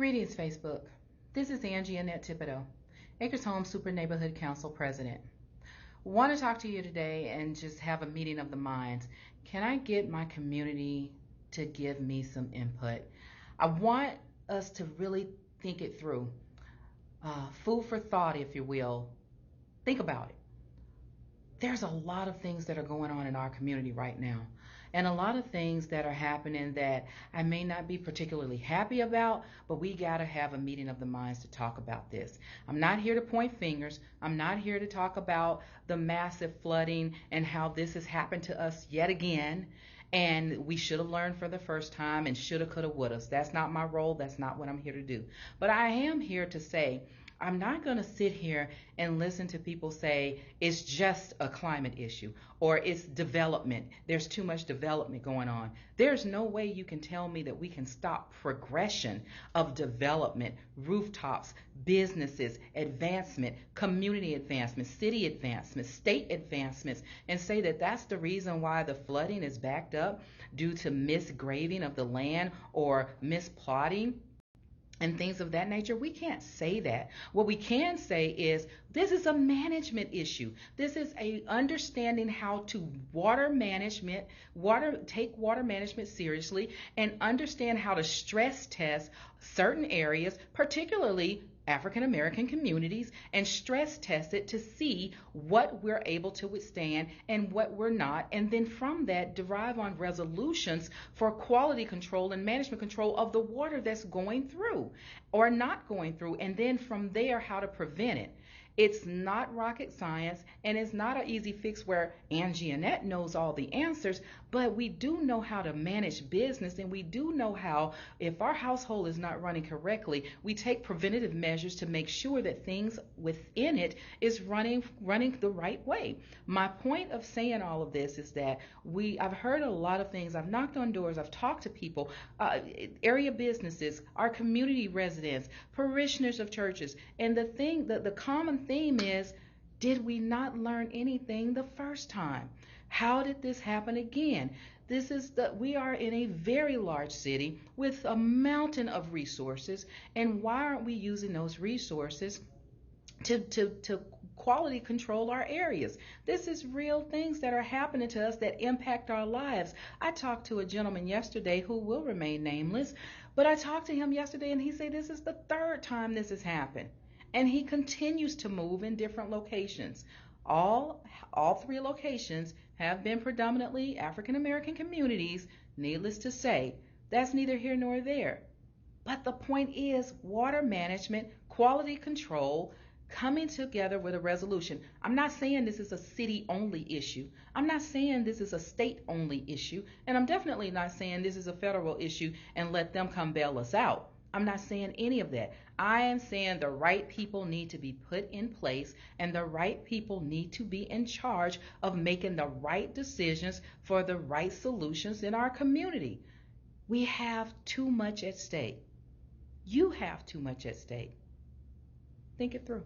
Greetings, Facebook. This is Angeanette Thibodeaux, Acres Home Super Neighborhood Council President. Want to talk to you today and just have a meeting of the minds. Can I get my community to give me some input? I want us to really think it through. Food for thought, if you will. Think about it. There's a lot of things that are going on in our community right now, and a lot of things that are happening that I may not be particularly happy about, but we got to have a meeting of the minds to talk about this. I'm not here to point fingers. I'm not here to talk about the massive flooding and how this has happened to us yet again, and we should have learned for the first time and shoulda, coulda, woulda. That's not my role. That's not what I'm here to do. But I am here to say I'm not going to sit here and listen to people say it's just a climate issue or it's development. There's too much development going on. There's no way you can tell me that we can stop progression of development, rooftops, businesses, advancement, community advancement, city advancement, state advancements, and say that that's the reason why the flooding is backed up due to misgrading of the land or misplotting and things of that nature. We can't say that. What we can say is this is a management issue. This is a understanding how to take water management seriously and understand how to stress test certain areas, particularly African American communities, and stress test it to see what we're able to withstand and what we're not, and then from that derive on resolutions for quality control and management control of the water that's going through or not going through, and then from there how to prevent it. It's not rocket science, and it's not an easy fix where Angeanette knows all the answers, but we do know how to manage business, and we do know how, if our household is not running correctly, we take preventative measures to make sure that things within it is running the right way. My point of saying all of this is that I've heard a lot of things. I've knocked on doors. I've talked to people, area businesses, our community residents, parishioners of churches, and the common theme is, did we not learn anything the first time? How did this happen again? We are in a very large city with a mountain of resources, and why aren't we using those resources to quality control our areas? This is real things that are happening to us that impact our lives. I talked to a gentleman yesterday who will remain nameless, but I talked to him yesterday and he said this is the third time this has happened. And he continues to move in different locations. All three locations have been predominantly African American communities. Needless to say, that's neither here nor there. But the point is water management, quality control, coming together with a resolution. I'm not saying this is a city only issue. I'm not saying this is a state only issue. And I'm definitely not saying this is a federal issue and let them come bail us out. I'm not saying any of that. I am saying the right people need to be put in place, and the right people need to be in charge of making the right decisions for the right solutions in our community. We have too much at stake. You have too much at stake. Think it through.